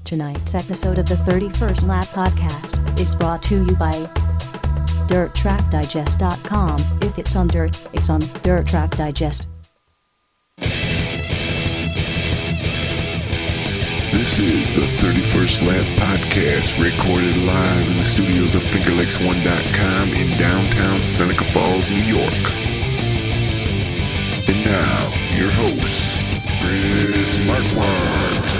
Tonight's episode of the 31st Lap Podcast is brought to you by DirtTrackDigest.com. If it's on dirt, it's on Dirt Track Digest. This is the 31st Lap Podcast, recorded live in the studios of FingerLakes1.com in downtown Seneca Falls, New York. And now, your hosts, Chris Marquardt.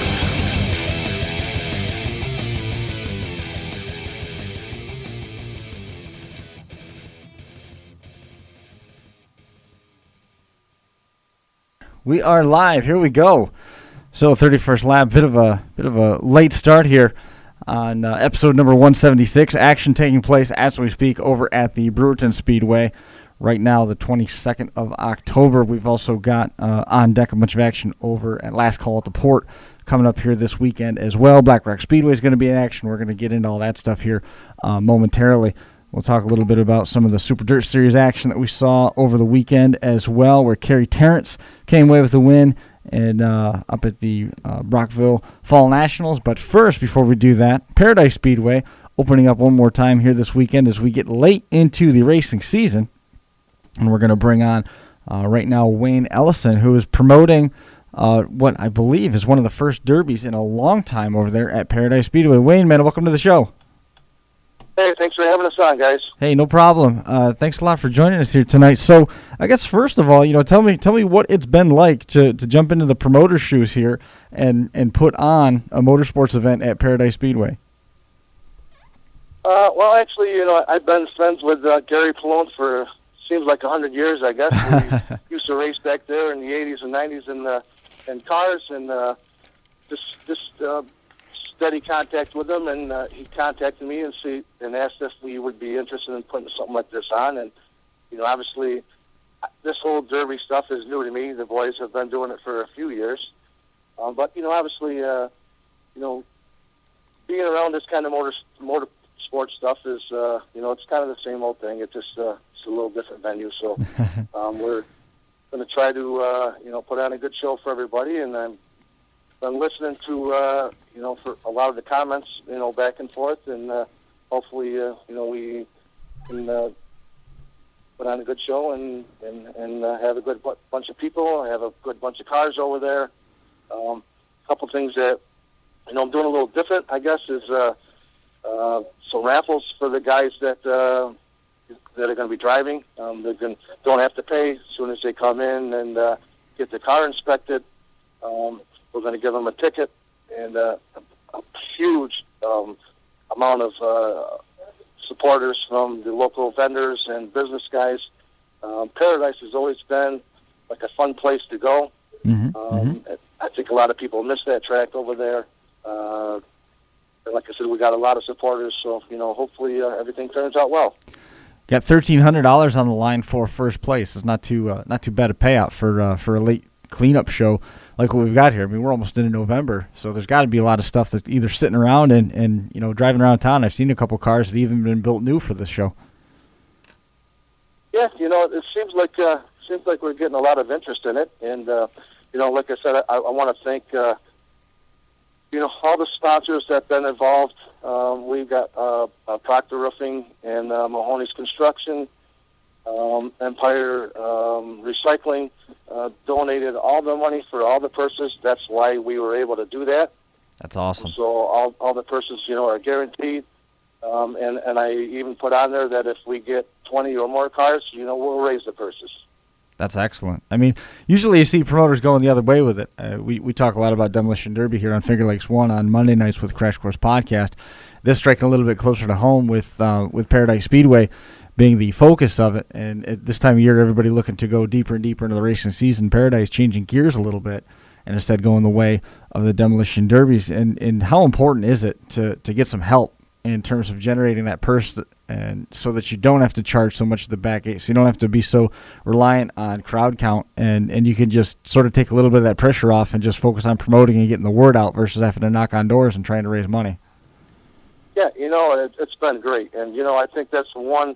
We are live. Here we go. So 31st Lap, bit of a late start here on episode number 176. Action taking place as we speak over at the Brewerton Speedway. Right now, the 22nd of October. We've also got on deck a bunch of action over at Last Call at the Port coming up here this weekend as well. Black Rock Speedway is going to be in action. We're going to get into all that stuff here momentarily. We'll talk a little bit about some of the Super Dirt Series action that we saw over the weekend as well, where Kerry Terrence came away with the win and up at the Brockville Fall Nationals. But first, before we do that, Paradise Speedway opening up one more time here this weekend as we get late into the racing season. And we're going to bring on right now Wayne Ellison, who is promoting what I believe is one of the first derbies in a long time over there at Paradise Speedway. Wayne, man, welcome to the show. Hey, thanks for having us on, guys. Hey, no problem. Thanks a lot for joining us here tonight. So, I guess first of all, tell me what it's been like to jump into the promoter's shoes here and put on a motorsports event at Paradise Speedway. Well, actually, I've been friends with Gary Pallone for seems like 100 years, I guess. We used to race back there in the 80s and 90s in cars, and just steady contact with him, and he contacted me and asked if we would be interested in putting something like this on. And obviously, this whole derby stuff is new to me. The boys have been doing it for a few years, but obviously, being around this kind of motorsport stuff is it's kind of the same old thing. It's just it's a little different venue. So we're going to try to put on a good show for everybody, and I'm listening to for a lot of the comments back and forth, and hopefully we can put on a good show and have a good bunch of people, have a good bunch of cars over there. A couple things that I'm doing a little different, I guess, is some raffles for the guys that are going to be driving. They don't have to pay as soon as they come in and get the car inspected. We're going to give them a ticket and a huge amount of supporters from the local vendors and business guys. Paradise has always been like a fun place to go. I think a lot of people miss that track over there. Like I said, we got a lot of supporters, so hopefully everything turns out well. Got $1,300 on the line for first place. It's not too bad a payout for a late cleanup show like what we've got here. I mean, we're almost into November, so there's got to be a lot of stuff that's either sitting around and driving around town. I've seen a couple cars that even been built new for this show. Yeah, it seems like we're getting a lot of interest in it, and like I said, I want to thank all the sponsors that have been involved. We've got Proctor Roofing and Mahoney's Construction, Empire Recycling donated all the money for all the purses. That's why we were able to do that. That's awesome. So all the purses, are guaranteed. And I even put on there that if we get 20 or more cars, we'll raise the purses. That's excellent. I mean, usually you see promoters going the other way with it. We talk a lot about Demolition Derby here on Finger Lakes 1 on Monday nights with Crash Course Podcast. This striking a little bit closer to home with Paradise Speedway being the focus of it. And at this time of year, everybody looking to go deeper and deeper into the racing season. Paradise changing gears a little bit and instead going the way of the Demolition Derbies. And how important is it to get some help in terms of generating that purse, and so that you don't have to charge so much of the back gate, so you don't have to be so reliant on crowd count, and you can just sort of take a little bit of that pressure off and just focus on promoting and getting the word out versus having to knock on doors and trying to raise money. Yeah, it's been great, and I think that's one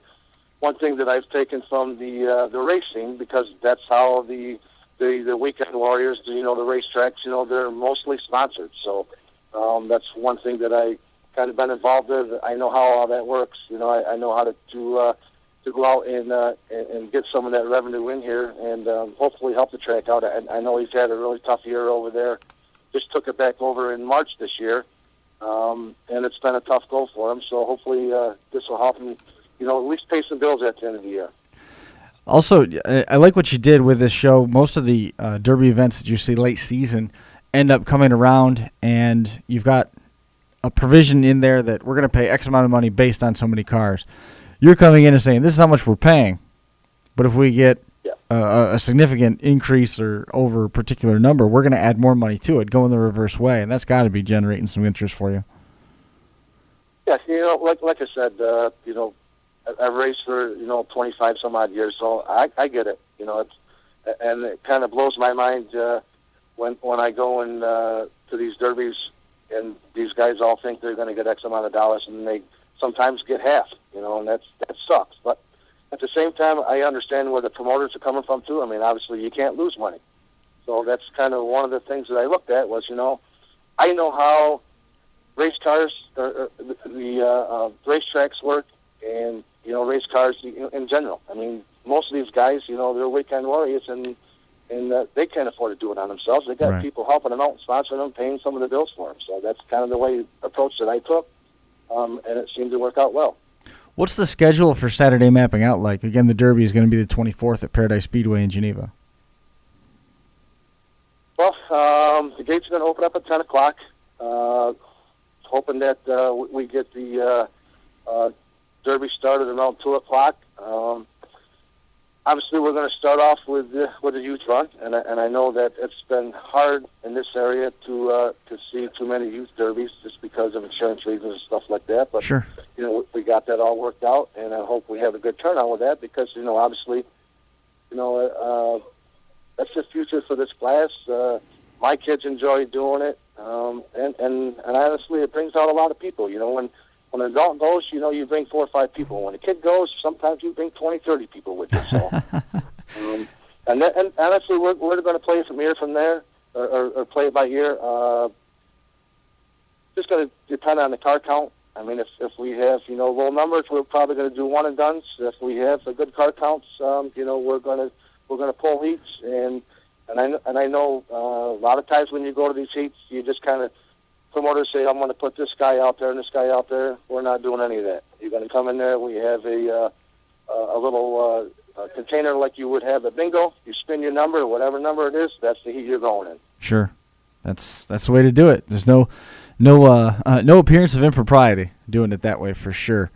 thing that I've taken from the racing, because that's how the weekend warriors, the racetracks, they're mostly sponsored. So That's one thing that I kind of been involved with. I know how all that works. I know how to go out and get some of that revenue in here and hopefully help the track out. I know he's had a really tough year over there. Just took it back over in March this year, and it's been a tough go for him. So hopefully this will help him, at least pay some bills at the end of the year. Also, I like what you did with this show. Most of the Derby events that you see late season end up coming around, and you've got a provision in there that we're going to pay X amount of money based on so many cars. You're coming in and saying, this is how much we're paying, but if we get a significant increase or over a particular number, we're going to add more money to it, go in the reverse way, and that's got to be generating some interest for you. Yes, like I said, I've raced for 25 some odd years, so I get it. And it kind of blows my mind when I go in to these derbies, and these guys all think they're going to get X amount of dollars, and they sometimes get half. And that sucks. But at the same time, I understand where the promoters are coming from too. I mean, obviously, you can't lose money. So that's kind of one of the things that I looked at was, I know how race cars, the racetracks work, and race cars in general. I mean, most of these guys, they're weekend warriors, and they can't afford to do it on themselves. They got people helping them out, sponsoring them, paying some of the bills for them. So that's kind of the approach that I took, and it seemed to work out well. What's the schedule for Saturday mapping out like? Again, the Derby is going to be the 24th at Paradise Speedway in Geneva. Well, the gates are going to open up at 10 o'clock, hoping that we get the Derby started around 2 o'clock. Obviously, we're going to start off with a youth run, and I know that it's been hard in this area to see too many youth derbies just because of insurance reasons and stuff like that. But sure, we got that all worked out, and I hope we have a good turnout with that because obviously, that's the future for this class. My kids enjoy doing it, and honestly, it brings out a lot of people. When an adult goes, you bring 4 or 5 people. When a kid goes, sometimes you bring 20, 30 people with you. So, and honestly, we're going to play it from there, or play it by ear. Just going to depend on the car count. I mean, if we have low numbers, we're probably going to do one and dones. If we have a good car counts, we're going to pull heats. And I know a lot of times when you go to these heats, you just kind of promoters say, I'm going to put this guy out there and this guy out there. We're not doing any of that. You're going to come in there. We have a little container like you would have at bingo. You spin your number, whatever number it is, that's the heat you're going in. Sure. That's the way to do it. There's no appearance of impropriety doing it that way for sure.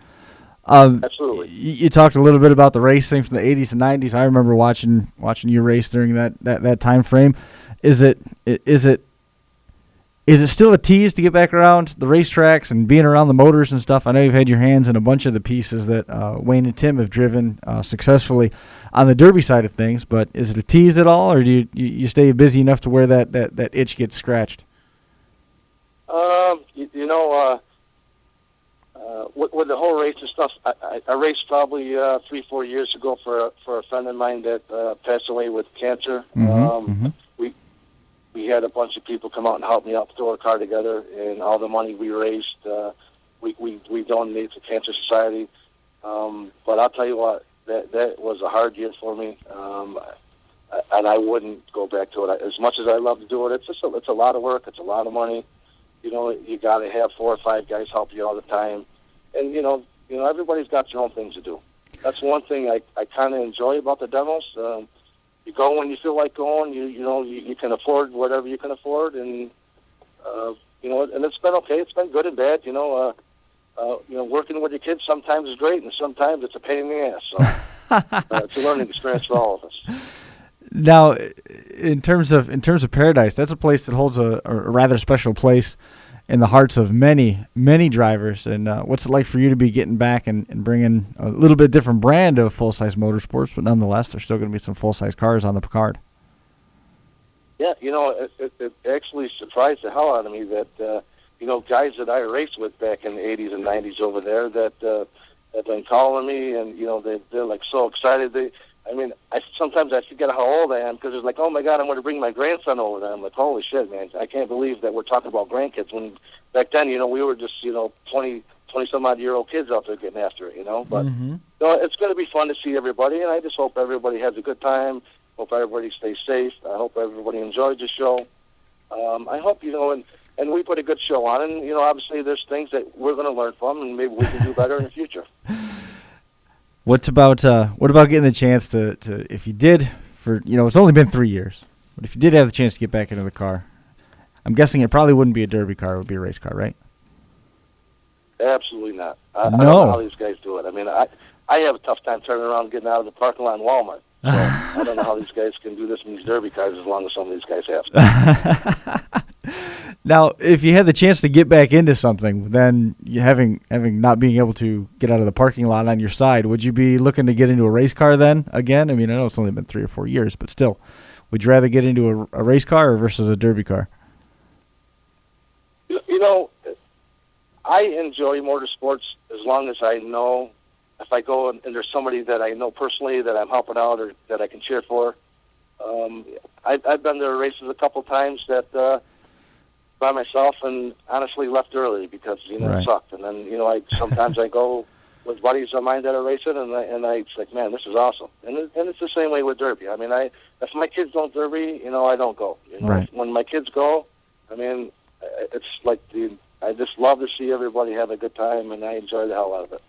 Absolutely. You talked a little bit about the racing from the 80s and 90s. I remember watching you race during that time frame. Is it still a tease to get back around the racetracks and being around the motors and stuff? I know you've had your hands in a bunch of the pieces that Wayne and Tim have driven successfully on the Derby side of things, but is it a tease at all, or do you stay busy enough to where that itch gets scratched? With the whole race and stuff, I raced probably 3-4 years ago for a friend of mine that passed away with cancer. We had a bunch of people come out and help me out throw a car together, and all the money we raised, we donated to Cancer Society. But I'll tell you what, that was a hard year for me, and I wouldn't go back to it. As much as I love to do it, it's a lot of work, it's a lot of money. You got to have 4 or 5 guys help you all the time, and everybody's got their own things to do. That's one thing I kind of enjoy about the demos. You go when you feel like going. You can afford whatever you can afford, and and it's been okay. It's been good and bad. Working with your kids sometimes is great, and sometimes it's a pain in the ass. So it's a learning experience for all of us. Now, in terms of Paradise, that's a place that holds a rather special place in the hearts of many, many drivers. And what's it like for you to be getting back and bringing a little bit different brand of full-size motorsports, but nonetheless, there's still going to be some full-size cars on the card? Yeah, it actually surprised the hell out of me that, guys that I raced with back in the 80s and 90s over there that have been calling me, and, they're like so excited. I mean, sometimes I forget how old I am because it's like, oh my God, I'm going to bring my grandson over there. I'm like, holy shit, man! I can't believe that we're talking about grandkids. When back then, we were just 20 some odd year old kids out there getting after it, But it's going to be fun to see everybody, and I just hope everybody has a good time. Hope everybody stays safe. I hope everybody enjoys the show. I hope and we put a good show on, and obviously there's things that we're going to learn from, and maybe we can do better in the future. What about getting the chance to if you did it's only been 3 years, but if you did have the chance to get back into the car, I'm guessing it probably wouldn't be a derby car, it would be a race car, right? Absolutely not. I don't know how these guys do it. I mean, I have a tough time turning around and getting out of the parking lot in Walmart. So I don't know how these guys can do this in these derby cars as long as some of these guys have. Now, if you had the chance to get back into something, then you having not being able to get out of the parking lot on your side, would you be looking to get into a race car then again? I mean, I know it's only been 3 or 4 years, but still, would you rather get into a race car or versus a derby car? I enjoy motorsports as long as I know if I go and there's somebody that I know personally that I'm helping out or that I can cheer for. I've been to races a couple times that by myself and honestly left early because it sucked. And then sometimes I go with buddies of mine that are racing, and I it's like, man, this is awesome. And it's the same way with derby. I mean, if my kids don't derby, I don't go. Right. When my kids go, I mean, it's like I just love to see everybody have a good time, and I enjoy the hell out of it.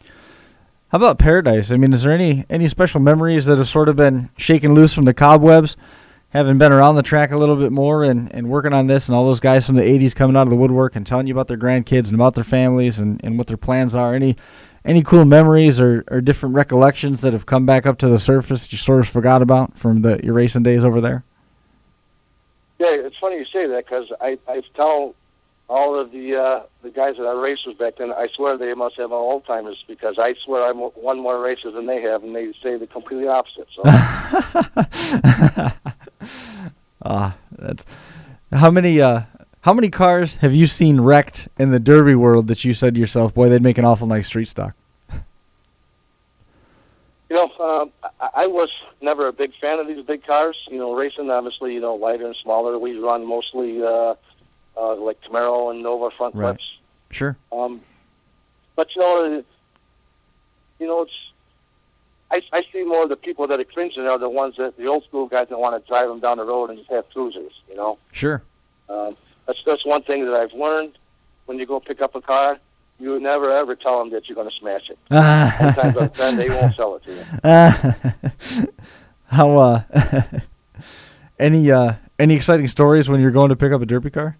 How about Paradise? I mean, is there any special memories that have sort of been shaken loose from the cobwebs, having been around the track a little bit more and working on this, and all those guys from the 80s coming out of the woodwork and telling you about their grandkids and about their families and what their plans are? Any cool memories or different recollections that have come back up to the surface you sort of forgot about from your racing days over there? Yeah, it's funny you say that because I tell all of the guys that I raced with back then, I swear they must have old timers because I swear I won more races than they have, and they say the completely opposite. So, that's how many cars have you seen wrecked in the derby world that you said to yourself, boy, they'd make an awful nice street stock? I was never a big fan of these big cars. Racing obviously, lighter and smaller. We run mostly. Like Camaro and Nova front right. clips. Sure. But it's I see more of the people that are cringing are the ones that the old school guys that want to drive them down the road and just have cruisers. Sure. That's one thing that I've learned. When you go pick up a car, you never ever tell them that you're going to smash it. Sometimes out of 10, they won't sell it to you. How any exciting stories when you're going to pick up a derby car?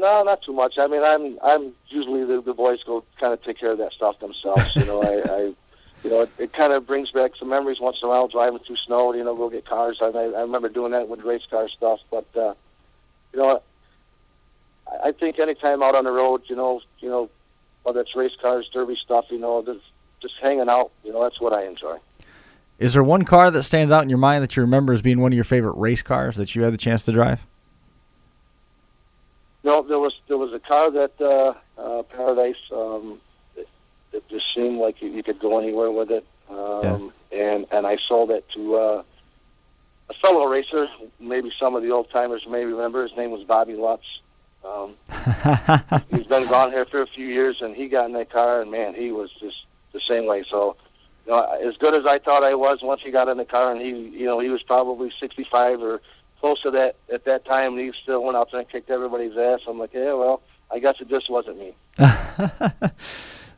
No, not too much. I mean, I'm usually the boys go kind of take care of that stuff themselves. It kind of brings back some memories once in a while driving through snow. Go get cars. I remember doing that with race car stuff. But I think anytime out on the road, whether it's race cars, derby stuff, just hanging out. That's what I enjoy. Is there one car that stands out in your mind that you remember as being one of your favorite race cars that you had the chance to drive? No, there was a car that Paradise. It just seemed like you could go anywhere with it, and I sold it to a fellow racer. Maybe some of the old timers may remember. His name was Bobby Lutz. He's been gone here for a few years, and he got in that car, and man, he was just the same way. So, as good as I thought I was once he got in the car, and he was probably 65 or close to that at that time, and he still went out there and kicked everybody's ass. I'm like, yeah, well, I guess it just wasn't me.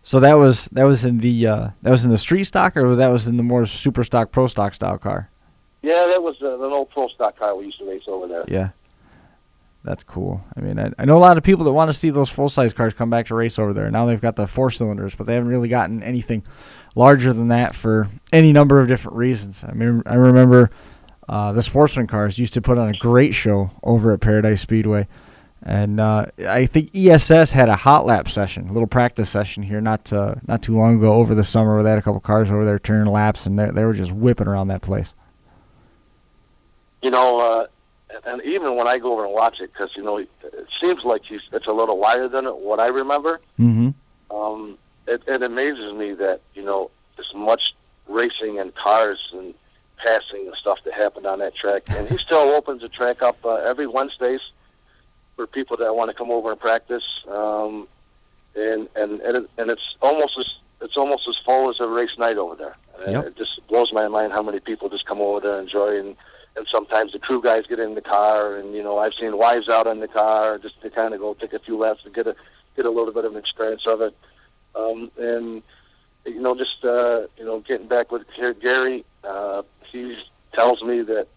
So that was in the street stock, or that was in the more super stock, pro stock style car? Yeah, that was an old pro stock car we used to race over there. Yeah, that's cool. I mean, I know a lot of people that want to see those full size cars come back to race over there. Now they've got the 4-cylinders, but they haven't really gotten anything larger than that for any number of different reasons. I mean, I remember the Sportsman cars used to put on a great show over at Paradise Speedway. And I think ESS had a hot lap session, a little practice session here not too long ago over the summer where they had a couple cars over there turning laps, and they were just whipping around that place. And even when I go over and watch it, because, it seems like it's a little wider than what I remember. Mm-hmm. It amazes me that, as much racing and cars and passing and stuff that happened on that track. And he still opens the track up every Wednesdays for people that want to come over and practice. And it's almost as full as a race night over there. Yep. It just blows my mind how many people just come over there and enjoy. And sometimes the crew guys get in the car, and I've seen wives out in the car just to kind of go take a few laps to get a little bit of an experience of it. And getting back with Gary, he tells me that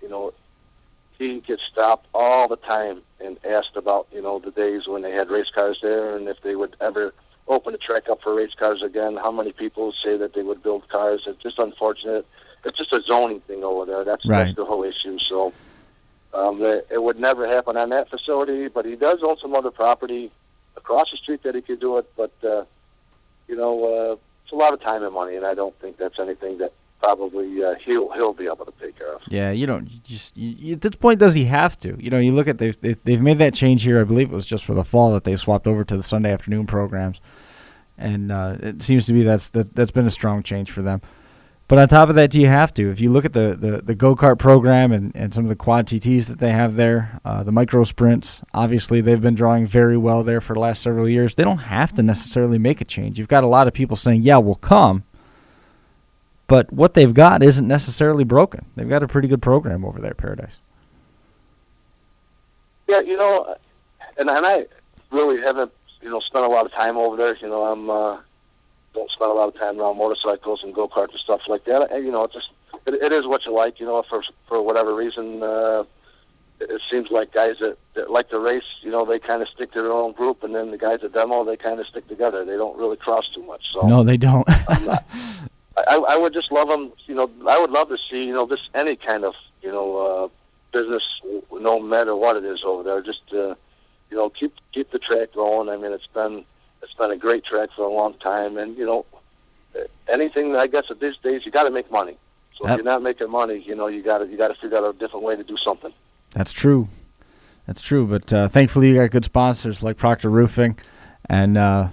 he gets stopped all the time and asked about the days when they had race cars there, and if they would ever open the track up for race cars again. How many people say that they would build cars? It's just unfortunate. It's just a zoning thing over there. That's the whole issue. So it would never happen on that facility. But he does own some other property across the street that he could do it. But it's a lot of time and money, and I don't think that's anything that probably he'll be able to take care of. Yeah, at this point, does he have to? You look at they've made that change here. I believe it was just for the fall that they swapped over to the Sunday afternoon programs, and it seems to be that's been a strong change for them. But on top of that, do you have to? If you look at the go-kart program and some of the quad TTs that they have there, the micro sprints, obviously they've been drawing very well there for the last several years. They don't have to necessarily make a change. You've got a lot of people saying, yeah, we'll come. But what they've got isn't necessarily broken. They've got a pretty good program over there at Paradise. Yeah, and I really haven't, spent a lot of time over there. Don't spend a lot of time around motorcycles and go-karts and stuff like that. It is what you like, for whatever reason. It seems like guys that like to race, they kind of stick to their own group, and then the guys that demo, they kind of stick together. They don't really cross too much. So no, they don't. I would just love them, I would love to see, just any kind of, business, no matter what it is over there. Just, keep the track going. I mean, it's been a great track for a long time, and anything. I guess at these days you got to make money. So if you're not making money, you got to figure out a different way to do something. That's true. But thankfully you got good sponsors like Proctor Roofing, and I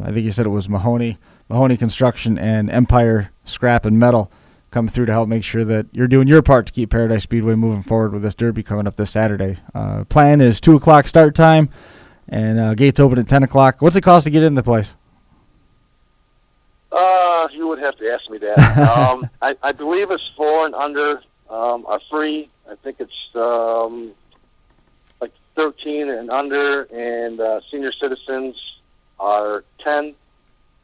think you said it was Mahoney Construction, and Empire Scrap and Metal coming through to help make sure that you're doing your part to keep Paradise Speedway moving forward with this derby coming up this Saturday. Plan is 2 o'clock start time. And gates open at 10 o'clock. What's it cost to get in the place? You would have to ask me that. I believe it's 4 and under are free. I think it's like 13 and under, and senior citizens are 10,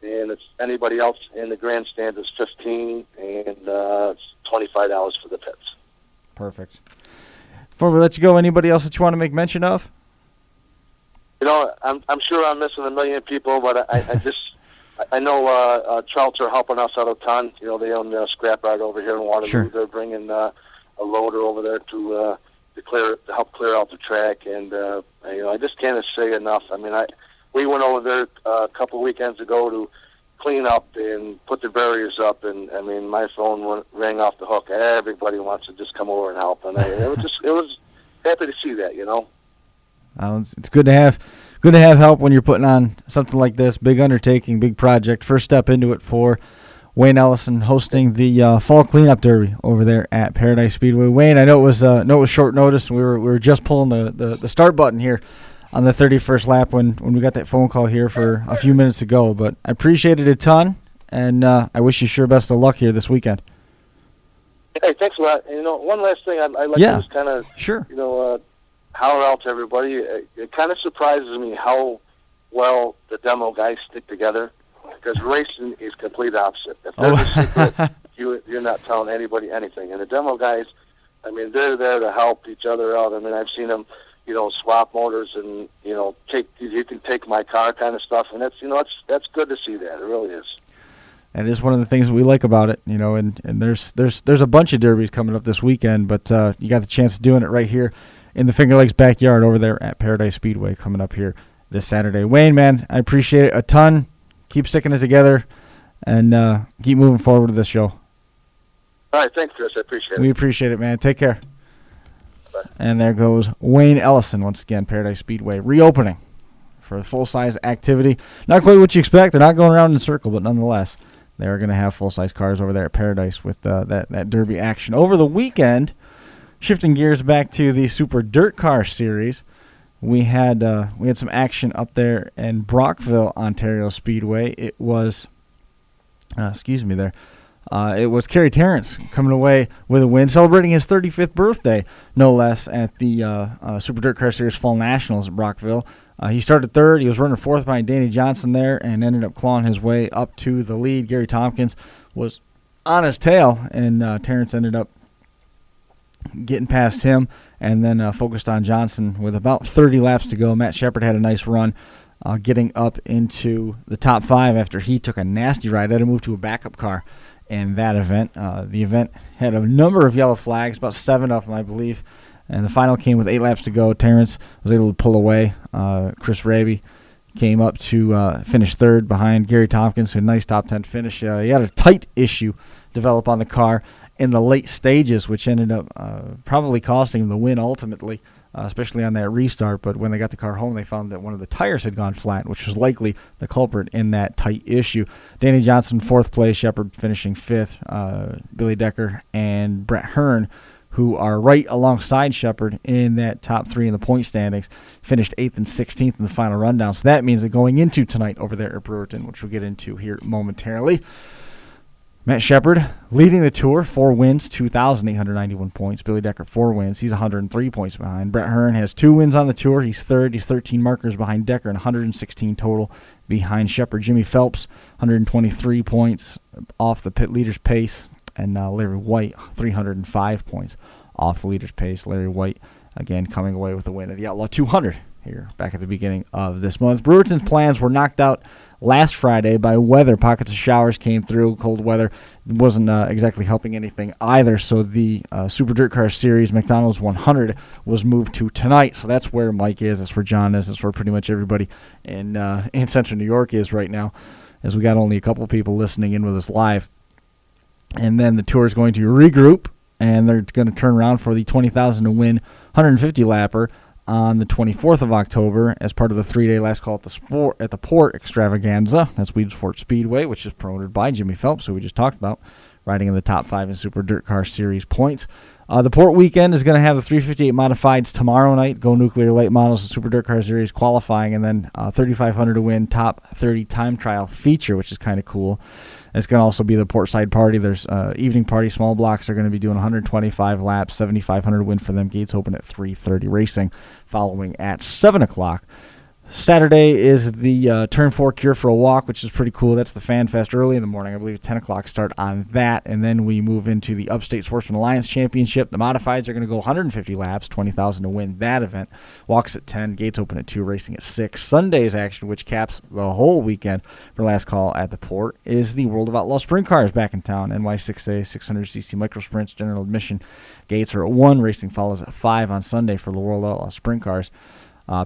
and it's anybody else in the grandstand is 15, and it's $25 for the pits. Perfect. Before we let you go, anybody else that you want to make mention of? I'm sure I'm missing a million people, but I know Trouts are helping us out a ton. They own the scrap yard over here in Waterloo. Sure. They're bringing a loader over there to help clear out the track, and I just can't say enough. I mean, we went over there a couple of weekends ago to clean up and put the barriers up, and I mean, my phone rang off the hook. Everybody wants to just come over and help, and it was happy to see that. It's good to have help when you're putting on something like this, big undertaking, big project. First step into it for Wayne Ellison hosting the fall cleanup derby over there at Paradise Speedway. Wayne, I know it was short notice. We were just pulling the start button here on the 31st lap when we got that phone call here for a few minutes ago. But I appreciate it a ton, and I wish you sure best of luck here this weekend. Hey, thanks a lot. One last thing I'd like to just kind of holler out to everybody. It kind of surprises me how well the demo guys stick together, because racing is complete opposite. If there's a secret, you're not telling anybody anything. And the demo guys, I mean, they're there to help each other out. I mean, I've seen them, swap motors and, you can take my car kind of stuff. And that's good to see that. It really is. That is one of the things that we like about it, and there's a bunch of derbies coming up this weekend, but you got the chance of doing it right here in the Finger Lakes backyard over there at Paradise Speedway coming up here this Saturday. Wayne, man, I appreciate it a ton. Keep sticking it together and keep moving forward with this show. All right, thanks, Chris. I appreciate it. We appreciate it, man. Take care. Bye. And there goes Wayne Ellison once again, Paradise Speedway, reopening for a full-size activity. Not quite what you expect. They're not going around in a circle, but nonetheless, they're going to have full-size cars over there at Paradise with that Derby action. Over the weekend, shifting gears back to the Super Dirt Car Series, we had some action up there in Brockville Ontario Speedway. It was, it was Kerry Terrence coming away with a win, celebrating his 35th birthday, no less, at the Super Dirt Car Series Fall Nationals at Brockville. He started third. He was running fourth behind Danny Johnson there and ended up clawing his way up to the lead. Gary Tompkins was on his tail, and Terrence ended up getting past him and then focused on Johnson with about 30 laps to go. Matt Shepard had a nice run, getting up into the top 5 after he took a nasty ride. Had to move to a backup car in that event. The event had a number of yellow flags, about 7 of them, I believe, and the final came with 8 laps to go. Terrence was able to pull away. Chris Raby came up to finish third behind Gary Tompkins, who had a nice top 10 finish. He had a tight issue develop on the car in the late stages, which ended up probably costing him the win ultimately, especially on that restart. But when they got the car home, they found that one of the tires had gone flat, which was likely the culprit in that tight issue. Danny Johnson, 4th place, Shepard finishing 5th, Billy Decker and Brett Hearn, who are right alongside Shepard in that top 3 in the point standings, finished 8th and 16th in the final rundown. So that means that going into tonight over there at Brewerton, which we'll get into here momentarily, Matt Shepard leading the tour, 4 wins, 2,891 points. Billy Decker, 4 wins. He's 103 points behind. Brett Hearn has 2 wins on the tour. He's third. He's 13 markers behind Decker and 116 total behind Shepard. Jimmy Phelps, 123 points off the pit leader's pace. And Larry White, 305 points off the leader's pace. Larry White, again, coming away with the win of the Outlaw 200 here back at the beginning of this month. Brewerton's plans were knocked out last Friday by weather. Pockets of showers came through. Cold weather wasn't exactly helping anything either. So the Super Dirt Car Series McDonald's 100 was moved to tonight. So that's where Mike is. That's where John is. That's where pretty much everybody in Central New York is right now, as we got only a couple people listening in with us live. And then the tour is going to regroup, and they're going to turn around for the 20,000 to win 150 lapper on the 24th of October as part of the 3-day last call at the Port extravaganza. That's Weedsport Speedway, which is promoted by Jimmy Phelps, who we just talked about, riding in the top 5 in Super Dirt Car Series points. The Port weekend is going to have the 358 modifieds tomorrow night, Go Nuclear Late Models and Super Dirt Car Series qualifying, and then 3,500 to win top 30 time trial feature, which is kind of cool. It's going to also be the Portside party. There's evening party. Small blocks are going to be doing 125 laps, 7,500 to win for them. Gates open at 3:30. Racing following at 7 o'clock. Saturday is the Turn 4 Cure for a Walk, which is pretty cool. That's the Fan Fest early in the morning. I believe 10 o'clock start on that. And then we move into the Upstate Sportsman Alliance Championship. The modifieds are going to go 150 laps, 20,000 to win that event. Walks at 10, gates open at 2, racing at 6. Sunday's action, which caps the whole weekend for last call at the Port, is the World of Outlaw Sprint Cars back in town. NY6A 600cc micro sprints, general admission. Gates are at 1, racing follows at 5 on Sunday for the World of Outlaw Sprint Cars.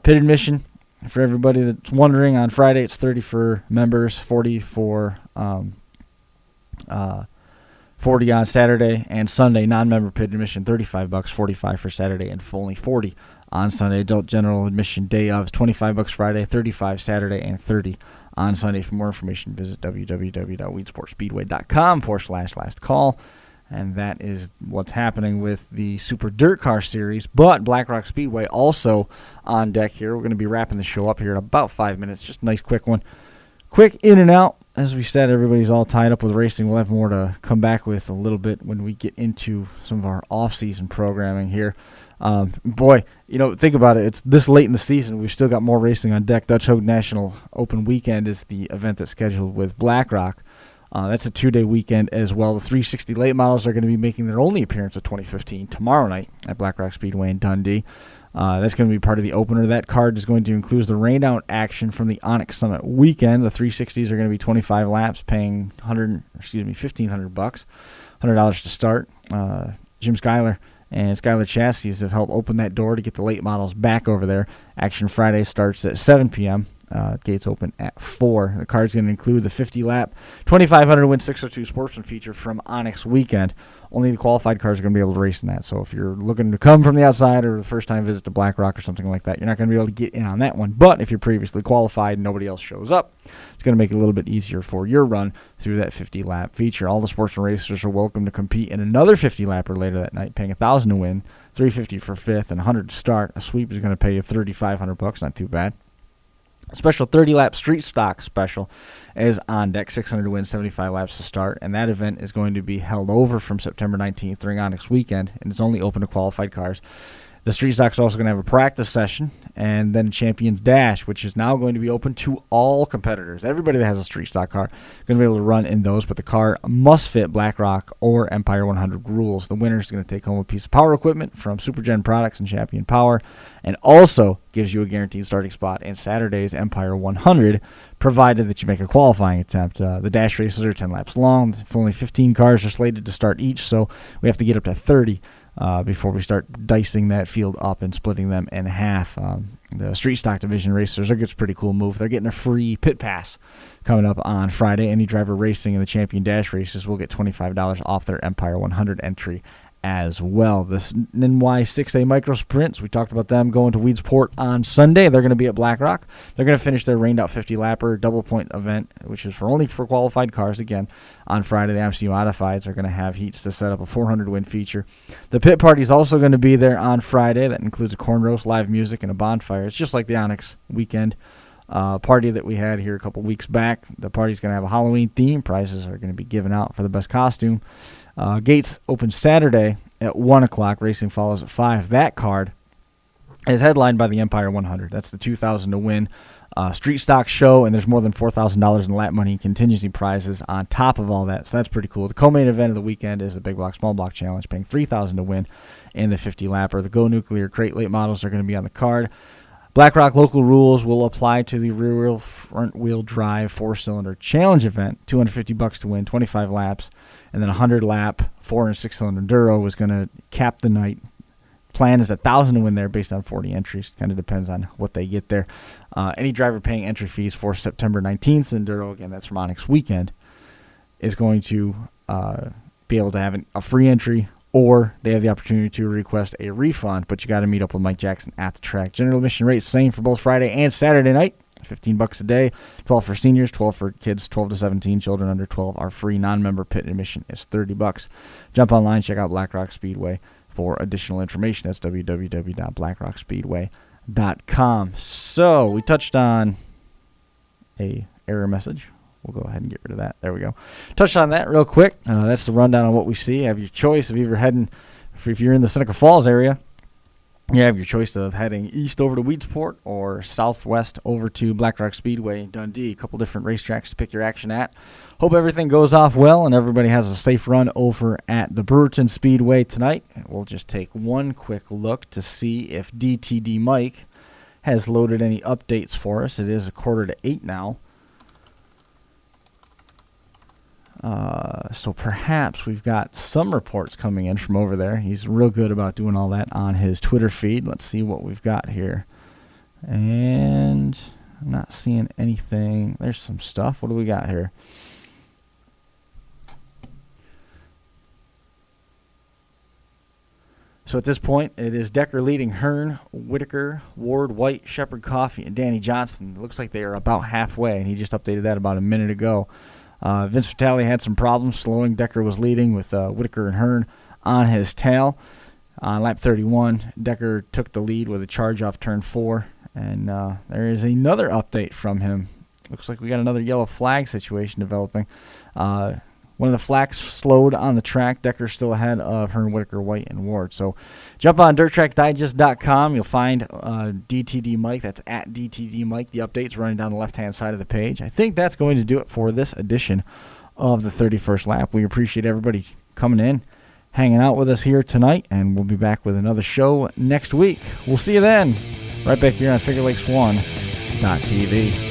Pit admission, for everybody that's wondering, on Friday it's 30 for members, 40 for 40 on Saturday, and Sunday non-member pit admission $35, $45 for Saturday, and only 40 on Sunday. Adult general admission day of is $25 Friday, $35 Saturday, and 30 on Sunday. For more information, visit www.weedsportspeedway.com/last call. And that is what's happening with the Super Dirt Car Series. But Black Rock Speedway also on deck here. We're going to be wrapping the show up here in about 5 minutes. Just a nice quick one. Quick in and out. As we said, everybody's all tied up with racing. We'll have more to come back with a little bit when we get into some of our off-season programming here. Boy, think about it. It's this late in the season. We've still got more racing on deck. Dutch Hoag National Open Weekend is the event that's scheduled with Black Rock. That's a 2-day weekend as well. The 360 late models are going to be making their only appearance of 2015 tomorrow night at Black Rock Speedway in Dundee. That's going to be part of the opener. That card is going to include the rain-out action from the Onix Summit weekend. The 360s are going to be 25 laps, paying $1,500, $100 to start. Jim Schuyler and Schuyler Chassis have helped open that door to get the late models back over there. Action Friday starts at 7 p.m. Gates open at 4. The card's going to include the 50-lap, 2,500 win 602 Sportsman feature from Onix Weekend. only the qualified cars are going to be able to race in that. So if you're looking to come from the outside or the first time visit to Black Rock or something like that, you're not going to be able to get in on that one. But if you're previously qualified and nobody else shows up, it's going to make it a little bit easier for your run through that 50-lap feature. All the sportsman racers are welcome to compete in another 50-lapper later that night, paying $1,000 to win, $350 for fifth, and $100 to start. A sweep is going to pay you $3,500, not too bad. A special 30-lap street stock special is on deck, $600 to win, 75 laps to start, and that event is going to be held over from September 19th during Onix Weekend, and it's only open to qualified cars. The street stock is also going to have a practice session and then Champions Dash, which is now going to be open to all competitors. Everybody that has a street stock car is going to be able to run in those, but the car must fit Black Rock or Empire 100 rules. The winner is going to take home a piece of power equipment from Supergen Products and Champion Power, and also gives you a guaranteed starting spot in Saturday's Empire 100, provided that you make a qualifying attempt. The dash races are 10 laps long. Only 15 cars are slated to start each, so we have to get up to 30 before we start dicing that field up and splitting them in half. The street stock division racers, it's a pretty cool move. They're getting a free pit pass coming up on Friday. Any driver racing in the Champion Dash races will get $25 off their Empire 100 entry as well. This NY6A Micro Sprints, we talked about them going to Weedsport on Sunday. They're going to be at Black Rock. They're going to finish their rained out 50-lapper double point event, which is only for qualified cars. Again, on Friday, the MC Modifieds are going to have heats to set up a 400-win feature. The pit party is also going to be there on Friday. That includes a corn roast, live music, and a bonfire. It's just like the Onix Weekend party that we had here a couple weeks back. The party's going to have a Halloween theme. Prizes are going to be given out for the best costume. Gates open Saturday at 1 o'clock. Racing follows at 5. That card is headlined by the Empire 100. That's the $2,000 to win street stock show, and there's more than $4,000 in lap money and contingency prizes on top of all that. So that's pretty cool. The co-main event of the weekend is the Big Block Small Block Challenge, paying $3,000 to win in the 50-lapper. The Go Nuclear Crate late models are going to be on the card. Black Rock local rules will apply to the rear-wheel, front-wheel drive 4-cylinder challenge event. $250 to win, 25 laps, and then a 100-lap 4- and 6-cylinder enduro was going to cap the night. Plan is $1,000 to win there based on 40 entries. Kind of depends on what they get there. Any driver paying entry fees for September 19th enduro, again, that's from Onix Weekend, is going to be able to have a free entry, or they have the opportunity to request a refund, but you got to meet up with Mike Jackson at the track. General admission rate same for both Friday and Saturday night, $15 a day, 12 for seniors, 12 for kids 12 to 17. Children under 12 are free. Non-member pit admission is $30. Jump online, check out Black Rock Speedway for additional information. That's www.blackrockspeedway.com. So we touched on a error message. We'll go ahead and get rid of that. There we go. Touched on that real quick. That's the rundown on what we see. Have your choice of either heading, if you're in the Seneca Falls area, you have your choice of heading east over to Weedsport or southwest over to Black Rock Speedway in Dundee. A couple different racetracks to pick your action at. Hope everything goes off well and everybody has a safe run over at the Brewerton Speedway tonight. We'll just take one quick look to see if DTD Mike has loaded any updates for us. It is 7:45 now. So perhaps we've got some reports coming in from over there. He's real good about doing all that on his Twitter feed. Let's see what we've got here. And I'm not seeing anything. There's some stuff. What do we got here? So at this point, it is Decker leading Hearn, Whitaker, Ward, White, Shepard Coffey, and Danny Johnson. It looks like they are about halfway, and he just updated that about a minute ago. Vince Vitale had some problems slowing. Decker was leading with Whitaker and Hearn on his tail. On lap 31, Decker took the lead with a charge off turn 4. And there is another update from him. Looks like we got another yellow flag situation developing. One of the flags slowed on the track. Decker's still ahead of Hearn, Whitaker, White, and Ward. So jump on DirtTrackDigest.com. You'll find DTD Mike. That's at DTD Mike. The update's running down the left-hand side of the page. I think that's going to do it for this edition of the 31st Lap. We appreciate everybody coming in, hanging out with us here tonight, and we'll be back with another show next week. We'll see you then, right back here on FingerLakes1.tv.